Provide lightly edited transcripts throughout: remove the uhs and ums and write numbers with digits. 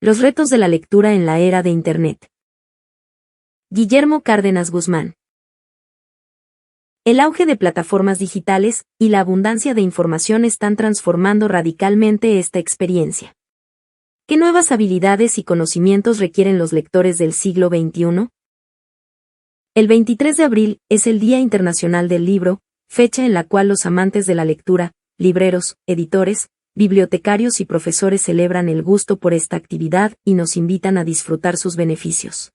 Los retos de la lectura en la era de Internet. Guillermo Cárdenas Guzmán. El auge de plataformas digitales y la abundancia de información están transformando radicalmente esta experiencia. ¿Qué nuevas habilidades y conocimientos requieren los lectores del siglo XXI? El 23 de abril es el Día Internacional del Libro, fecha en la cual los amantes de la lectura, libreros, editores, bibliotecarios y profesores celebran el gusto por esta actividad y nos invitan a disfrutar sus beneficios.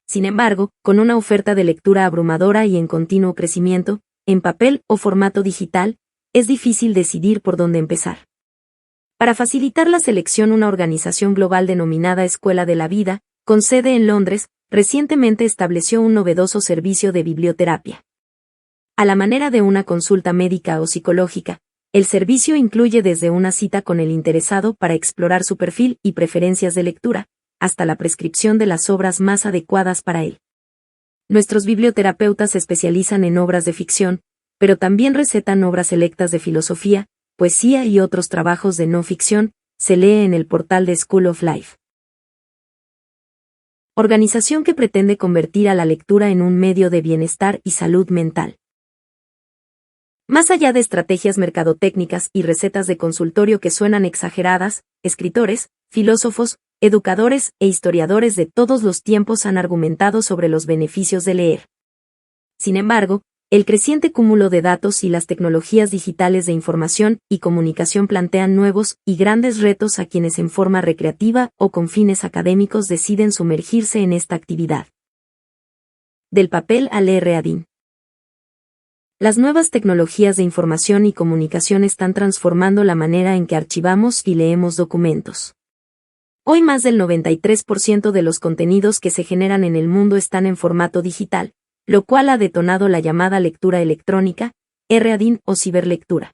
Sin embargo, con una oferta de lectura abrumadora y en continuo crecimiento, en papel o formato digital, es difícil decidir por dónde empezar. Para facilitar la selección, una organización global denominada Escuela de la Vida, con sede en Londres, recientemente estableció un novedoso servicio de biblioterapia. A la manera de una consulta médica o psicológica, el servicio incluye desde una cita con el interesado para explorar su perfil y preferencias de lectura, hasta la prescripción de las obras más adecuadas para él. Nuestros biblioterapeutas se especializan en obras de ficción, pero también recetan obras selectas de filosofía, poesía y otros trabajos de no ficción. Se lee en el portal de School of Life. Organización que pretende convertir a la lectura en un medio de bienestar y salud mental. Más allá de estrategias mercadotécnicas y recetas de consultorio que suenan exageradas, escritores, filósofos, educadores e historiadores de todos los tiempos han argumentado sobre los beneficios de leer. Sin embargo, el creciente cúmulo de datos y las tecnologías digitales de información y comunicación plantean nuevos y grandes retos a quienes en forma recreativa o con fines académicos deciden sumergirse en esta actividad. Del papel al e-reading. Las nuevas tecnologías de información y comunicación están transformando la manera en que archivamos y leemos documentos. Hoy más del 93% de los contenidos que se generan en el mundo están en formato digital, lo cual ha detonado la llamada lectura electrónica, e-reading o ciberlectura.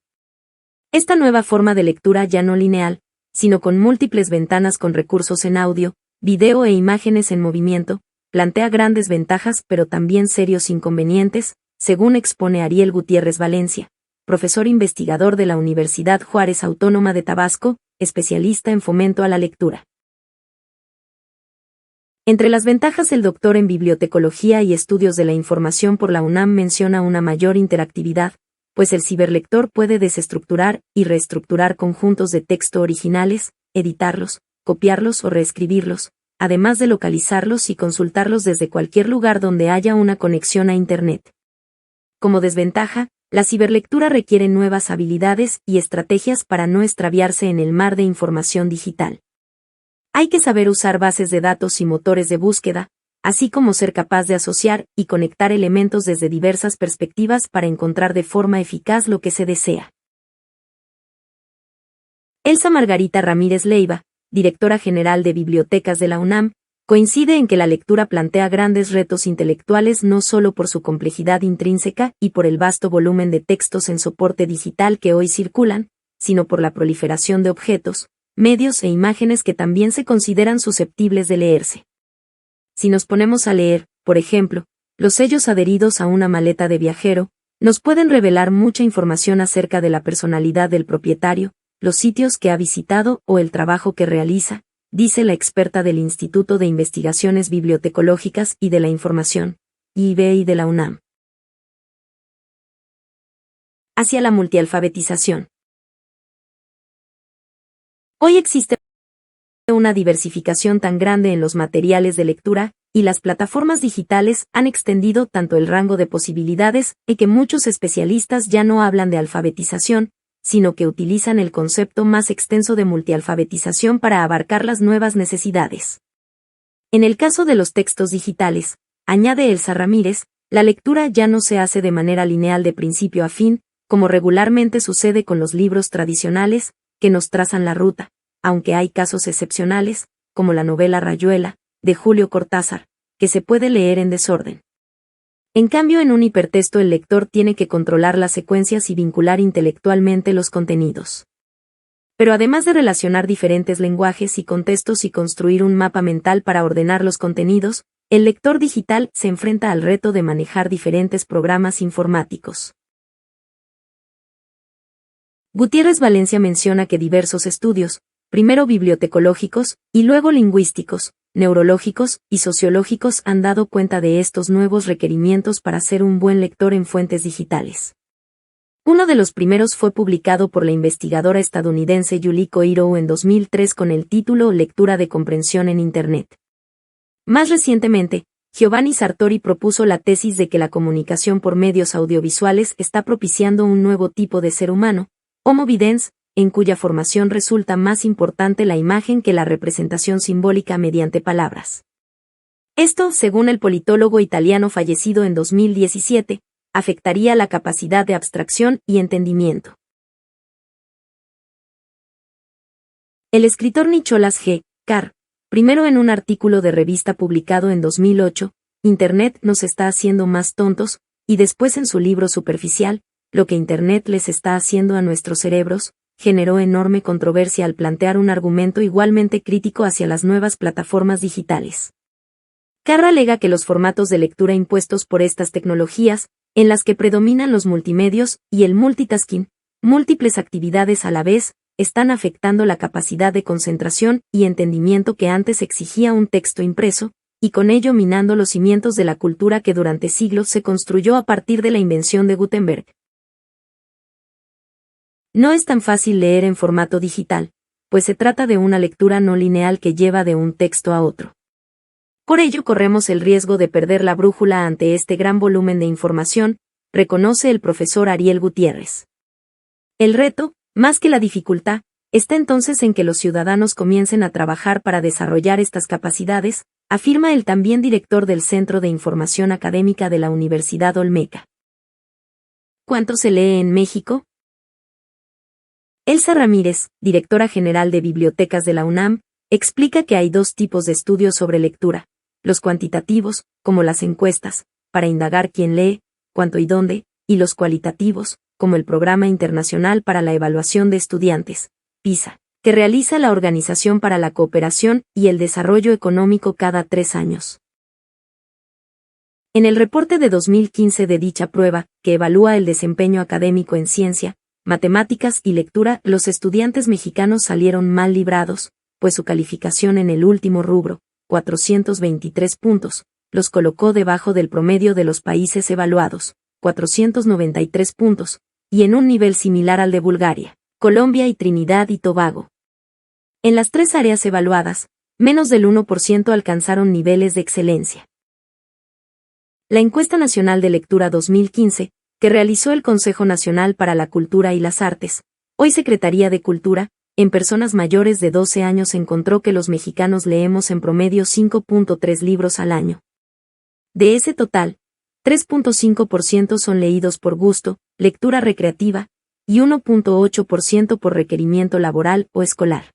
Esta nueva forma de lectura ya no lineal, sino con múltiples ventanas con recursos en audio, video e imágenes en movimiento, plantea grandes ventajas pero también serios inconvenientes, según expone Ariel Gutiérrez Valencia, profesor investigador de la Universidad Juárez Autónoma de Tabasco, especialista en fomento a la lectura. Entre las ventajas, el doctor en Bibliotecología y Estudios de la Información por la UNAM menciona una mayor interactividad, pues el ciberlector puede desestructurar y reestructurar conjuntos de texto originales, editarlos, copiarlos o reescribirlos, además de localizarlos y consultarlos desde cualquier lugar donde haya una conexión a Internet. Como desventaja, la ciberlectura requiere nuevas habilidades y estrategias para no extraviarse en el mar de información digital. Hay que saber usar bases de datos y motores de búsqueda, así como ser capaz de asociar y conectar elementos desde diversas perspectivas para encontrar de forma eficaz lo que se desea. Elsa Margarita Ramírez Leiva, directora general de Bibliotecas de la UNAM, coincide en que la lectura plantea grandes retos intelectuales no solo por su complejidad intrínseca y por el vasto volumen de textos en soporte digital que hoy circulan, sino por la proliferación de objetos, medios e imágenes que también se consideran susceptibles de leerse. Si nos ponemos a leer, por ejemplo, los sellos adheridos a una maleta de viajero, nos pueden revelar mucha información acerca de la personalidad del propietario, los sitios que ha visitado o el trabajo que realiza, dice la experta del Instituto de Investigaciones Bibliotecológicas y de la Información, IBI de la UNAM. Hacia la multialfabetización. Hoy existe una diversificación tan grande en los materiales de lectura, y las plataformas digitales han extendido tanto el rango de posibilidades, que muchos especialistas ya no hablan de alfabetización, sino que utilizan el concepto más extenso de multialfabetización para abarcar las nuevas necesidades. En el caso de los textos digitales, añade Elsa Ramírez, la lectura ya no se hace de manera lineal de principio a fin, como regularmente sucede con los libros tradicionales, que nos trazan la ruta, aunque hay casos excepcionales, como la novela Rayuela, de Julio Cortázar, que se puede leer en desorden. En cambio, en un hipertexto el lector tiene que controlar las secuencias y vincular intelectualmente los contenidos. Pero además de relacionar diferentes lenguajes y contextos y construir un mapa mental para ordenar los contenidos, el lector digital se enfrenta al reto de manejar diferentes programas informáticos. Gutiérrez Valencia menciona que diversos estudios, primero bibliotecológicos, y luego lingüísticos, neurológicos y sociológicos han dado cuenta de estos nuevos requerimientos para ser un buen lector en fuentes digitales. Uno de los primeros fue publicado por la investigadora estadounidense Yuriko Hiro en 2003 con el título Lectura de comprensión en Internet. Más recientemente, Giovanni Sartori propuso la tesis de que la comunicación por medios audiovisuales está propiciando un nuevo tipo de ser humano, Homo videns, en cuya formación resulta más importante la imagen que la representación simbólica mediante palabras. Esto, según el politólogo italiano fallecido en 2017, afectaría la capacidad de abstracción y entendimiento. El escritor Nicholas G. Carr, primero en un artículo de revista publicado en 2008, Internet nos está haciendo más tontos, y después en su libro Superficial, lo que Internet les está haciendo a nuestros cerebros, generó enorme controversia al plantear un argumento igualmente crítico hacia las nuevas plataformas digitales. Carr alega que los formatos de lectura impuestos por estas tecnologías, en las que predominan los multimedios y el multitasking, múltiples actividades a la vez, están afectando la capacidad de concentración y entendimiento que antes exigía un texto impreso, y con ello minando los cimientos de la cultura que durante siglos se construyó a partir de la invención de Gutenberg. No es tan fácil leer en formato digital, pues se trata de una lectura no lineal que lleva de un texto a otro. Por ello corremos el riesgo de perder la brújula ante este gran volumen de información, reconoce el profesor Ariel Gutiérrez. El reto, más que la dificultad, está entonces en que los ciudadanos comiencen a trabajar para desarrollar estas capacidades, afirma el también director del Centro de Información Académica de la Universidad Olmeca. ¿Cuánto se lee en México? Elsa Ramírez, directora general de Bibliotecas de la UNAM, explica que hay dos tipos de estudios sobre lectura: los cuantitativos, como las encuestas, para indagar quién lee, cuánto y dónde, y los cualitativos, como el Programa Internacional para la Evaluación de Estudiantes, PISA, que realiza la Organización para la Cooperación y el Desarrollo Económico cada 3 años. En el reporte de 2015 de dicha prueba, que evalúa el desempeño académico en ciencia, matemáticas y lectura, los estudiantes mexicanos salieron mal librados, pues su calificación en el último rubro, 423 puntos, los colocó debajo del promedio de los países evaluados, 493 puntos, y en un nivel similar al de Bulgaria, Colombia y Trinidad y Tobago. En las 3 áreas evaluadas, menos del 1% alcanzaron niveles de excelencia. La Encuesta Nacional de Lectura 2015, que realizó el Consejo Nacional para la Cultura y las Artes, hoy Secretaría de Cultura, en personas mayores de 12 años encontró que los mexicanos leemos en promedio 5.3 libros al año. De ese total, 3.5% son leídos por gusto, lectura recreativa, y 1.8% por requerimiento laboral o escolar.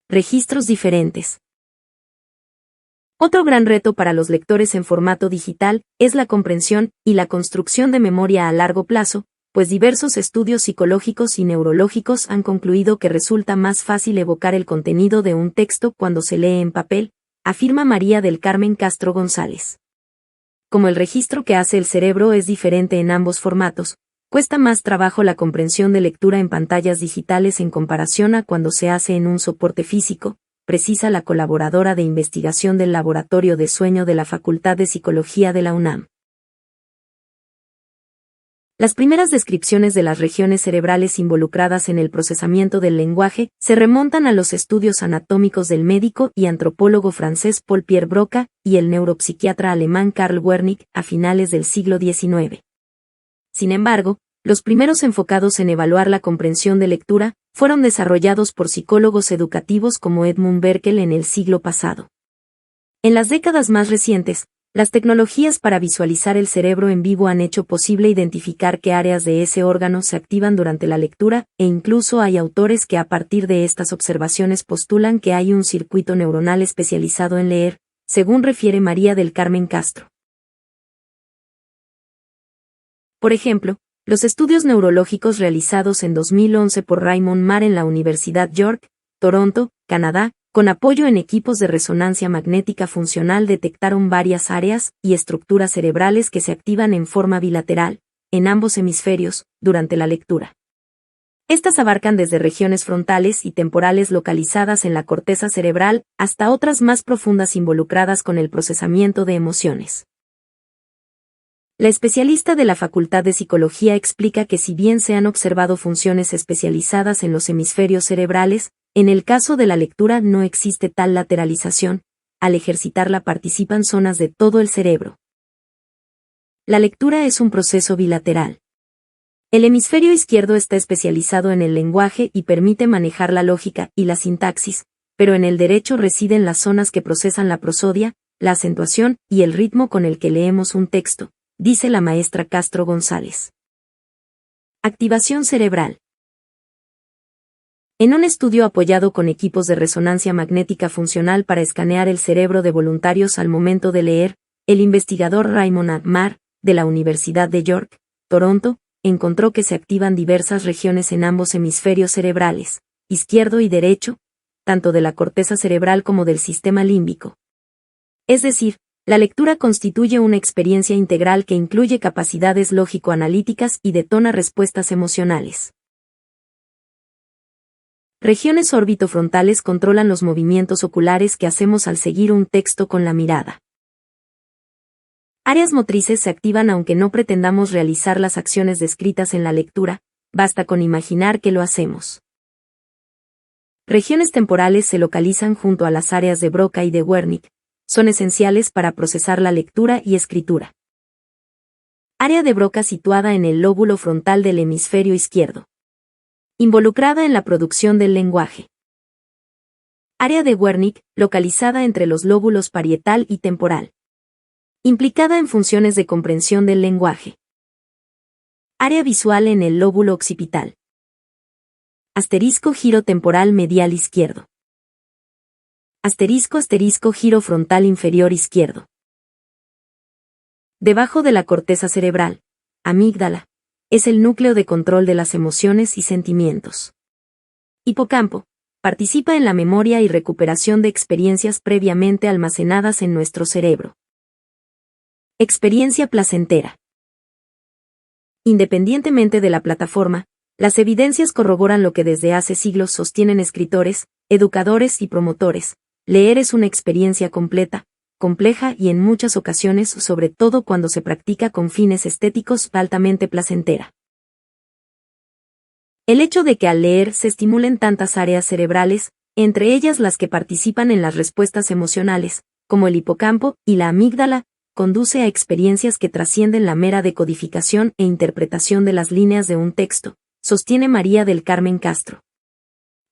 Registros diferentes. Otro gran reto para los lectores en formato digital es la comprensión y la construcción de memoria a largo plazo, pues diversos estudios psicológicos y neurológicos han concluido que resulta más fácil evocar el contenido de un texto cuando se lee en papel, afirma María del Carmen Castro González. Como el registro que hace el cerebro es diferente en ambos formatos, cuesta más trabajo la comprensión de lectura en pantallas digitales en comparación a cuando se hace en un soporte físico, precisa la colaboradora de investigación del Laboratorio de Sueño de la Facultad de Psicología de la UNAM. Las primeras descripciones de las regiones cerebrales involucradas en el procesamiento del lenguaje se remontan a los estudios anatómicos del médico y antropólogo francés Paul-Pierre Broca y el neuropsiquiatra alemán Karl Wernicke a finales del siglo XIX. Sin embargo, los primeros enfocados en evaluar la comprensión de lectura fueron desarrollados por psicólogos educativos como Edmund Berkel en el siglo pasado. En las décadas más recientes, las tecnologías para visualizar el cerebro en vivo han hecho posible identificar qué áreas de ese órgano se activan durante la lectura, e incluso hay autores que a partir de estas observaciones postulan que hay un circuito neuronal especializado en leer, según refiere María del Carmen Castro. Por ejemplo, los estudios neurológicos realizados en 2011 por Raymond Mar en la Universidad York, Toronto, Canadá, con apoyo en equipos de resonancia magnética funcional detectaron varias áreas y estructuras cerebrales que se activan en forma bilateral, en ambos hemisferios, durante la lectura. Estas abarcan desde regiones frontales y temporales localizadas en la corteza cerebral hasta otras más profundas involucradas con el procesamiento de emociones. La especialista de la Facultad de Psicología explica que si bien se han observado funciones especializadas en los hemisferios cerebrales, en el caso de la lectura no existe tal lateralización. Al ejercitarla participan zonas de todo el cerebro. La lectura es un proceso bilateral. El hemisferio izquierdo está especializado en el lenguaje y permite manejar la lógica y la sintaxis, pero en el derecho residen las zonas que procesan la prosodia, la acentuación y el ritmo con el que leemos un texto, dice la maestra Castro González. Activación cerebral. En un estudio apoyado con equipos de resonancia magnética funcional para escanear el cerebro de voluntarios al momento de leer, el investigador Raymond Admar, de la Universidad de York, Toronto, encontró que se activan diversas regiones en ambos hemisferios cerebrales, izquierdo y derecho, tanto de la corteza cerebral como del sistema límbico. Es decir, la lectura constituye una experiencia integral que incluye capacidades lógico-analíticas y detona respuestas emocionales. Regiones orbitofrontales controlan los movimientos oculares que hacemos al seguir un texto con la mirada. Áreas motrices se activan aunque no pretendamos realizar las acciones descritas en la lectura, basta con imaginar que lo hacemos. Regiones temporales se localizan junto a las áreas de Broca y de Wernicke, son esenciales para procesar la lectura y escritura. Área de Broca situada en el lóbulo frontal del hemisferio izquierdo. Involucrada en la producción del lenguaje. Área de Wernicke, localizada entre los lóbulos parietal y temporal. Implicada en funciones de comprensión del lenguaje. Área visual en el lóbulo occipital. Asterisco giro temporal medial izquierdo. Asterisco giro frontal inferior izquierdo. Debajo de la corteza cerebral, amígdala, es el núcleo de control de las emociones y sentimientos. Hipocampo, participa en la memoria y recuperación de experiencias previamente almacenadas en nuestro cerebro. Experiencia placentera. Independientemente de la plataforma, las evidencias corroboran lo que desde hace siglos sostienen escritores, educadores y promotores. Leer es una experiencia completa, compleja y en muchas ocasiones, sobre todo cuando se practica con fines estéticos, altamente placentera. El hecho de que al leer se estimulen tantas áreas cerebrales, entre ellas las que participan en las respuestas emocionales, como el hipocampo y la amígdala, conduce a experiencias que trascienden la mera decodificación e interpretación de las líneas de un texto, sostiene María del Carmen Castro.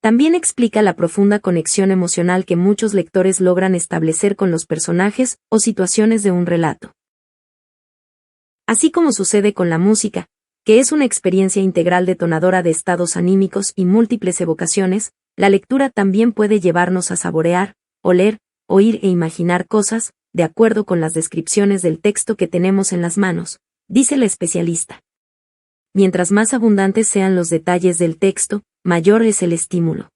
También explica la profunda conexión emocional que muchos lectores logran establecer con los personajes o situaciones de un relato. Así como sucede con la música, que es una experiencia integral detonadora de estados anímicos y múltiples evocaciones, la lectura también puede llevarnos a saborear, oler, oír e imaginar cosas, de acuerdo con las descripciones del texto que tenemos en las manos, dice la especialista. Mientras más abundantes sean los detalles del texto, mayor es el estímulo.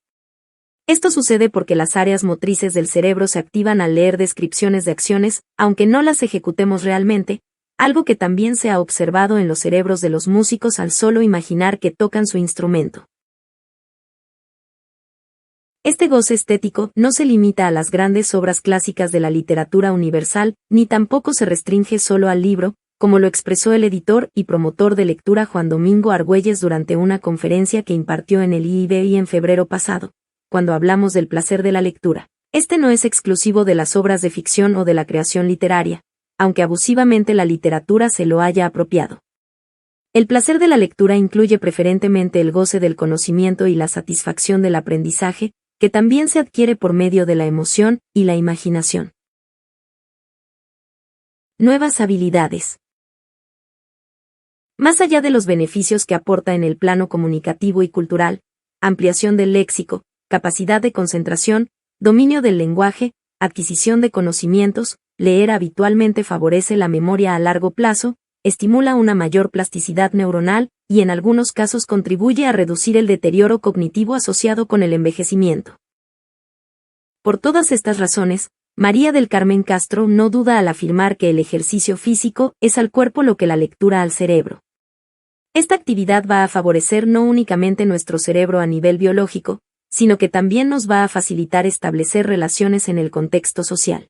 Esto sucede porque las áreas motrices del cerebro se activan al leer descripciones de acciones, aunque no las ejecutemos realmente, algo que también se ha observado en los cerebros de los músicos al solo imaginar que tocan su instrumento. Este goce estético no se limita a las grandes obras clásicas de la literatura universal, ni tampoco se restringe solo al libro, como lo expresó el editor y promotor de lectura Juan Domingo Argüelles durante una conferencia que impartió en el IIBI en febrero pasado, cuando hablamos del placer de la lectura. Este no es exclusivo de las obras de ficción o de la creación literaria, aunque abusivamente la literatura se lo haya apropiado. El placer de la lectura incluye preferentemente el goce del conocimiento y la satisfacción del aprendizaje, que también se adquiere por medio de la emoción y la imaginación. Nuevas habilidades. Más allá de los beneficios que aporta en el plano comunicativo y cultural, ampliación del léxico, capacidad de concentración, dominio del lenguaje, adquisición de conocimientos, leer habitualmente favorece la memoria a largo plazo, estimula una mayor plasticidad neuronal y en algunos casos contribuye a reducir el deterioro cognitivo asociado con el envejecimiento. Por todas estas razones, María del Carmen Castro no duda al afirmar que el ejercicio físico es al cuerpo lo que la lectura al cerebro. Esta actividad va a favorecer no únicamente nuestro cerebro a nivel biológico, sino que también nos va a facilitar establecer relaciones en el contexto social.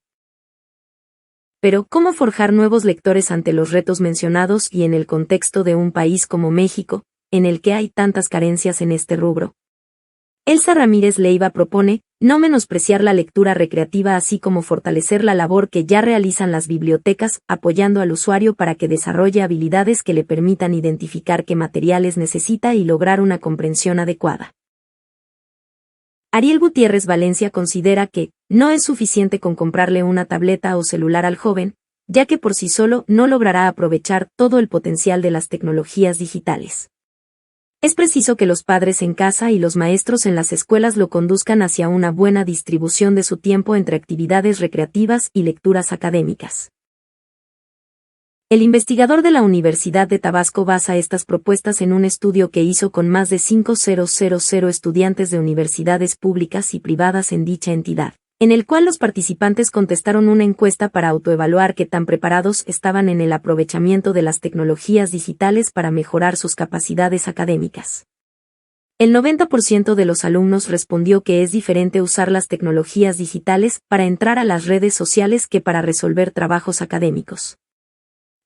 Pero, ¿cómo forjar nuevos lectores ante los retos mencionados y en el contexto de un país como México, en el que hay tantas carencias en este rubro? Elsa Ramírez Leiva propone, no menospreciar la lectura recreativa así como fortalecer la labor que ya realizan las bibliotecas, apoyando al usuario para que desarrolle habilidades que le permitan identificar qué materiales necesita y lograr una comprensión adecuada. Ariel Gutiérrez Valencia considera que no es suficiente con comprarle una tableta o celular al joven, ya que por sí solo no logrará aprovechar todo el potencial de las tecnologías digitales. Es preciso que los padres en casa y los maestros en las escuelas lo conduzcan hacia una buena distribución de su tiempo entre actividades recreativas y lecturas académicas. El investigador de la Universidad de Tabasco basa estas propuestas en un estudio que hizo con más de 5.000 estudiantes de universidades públicas y privadas en dicha entidad, en el cual los participantes contestaron una encuesta para autoevaluar qué tan preparados estaban en el aprovechamiento de las tecnologías digitales para mejorar sus capacidades académicas. El 90% de los alumnos respondió que es diferente usar las tecnologías digitales para entrar a las redes sociales que para resolver trabajos académicos.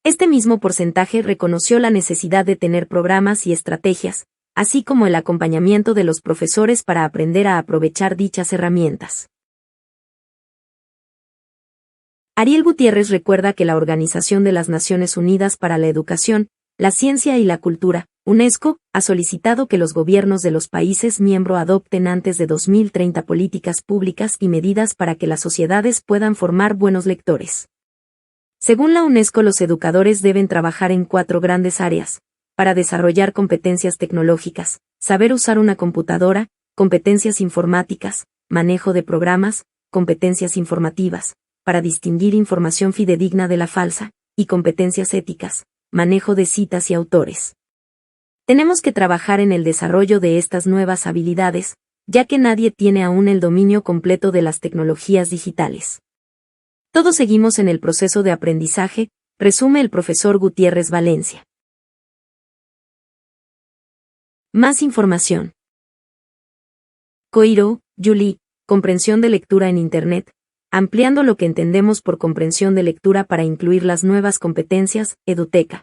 Este mismo porcentaje reconoció la necesidad de tener programas y estrategias, así como el acompañamiento de los profesores para aprender a aprovechar dichas herramientas. Ariel Gutiérrez recuerda que la Organización de las Naciones Unidas para la Educación, la Ciencia y la Cultura, UNESCO, ha solicitado que los gobiernos de los países miembros adopten antes de 2030 políticas públicas y medidas para que las sociedades puedan formar buenos lectores. Según la UNESCO, los educadores deben trabajar en 4 grandes áreas, para desarrollar competencias tecnológicas, saber usar una computadora, competencias informáticas, manejo de programas, competencias informativas, para distinguir información fidedigna de la falsa, y competencias éticas, manejo de citas y autores. Tenemos que trabajar en el desarrollo de estas nuevas habilidades, ya que nadie tiene aún el dominio completo de las tecnologías digitales. Todos seguimos en el proceso de aprendizaje, resume el profesor Gutiérrez Valencia. Más información. Coiro, Julie, comprensión de lectura en Internet, ampliando lo que entendemos por comprensión de lectura para incluir las nuevas competencias, Eduteca.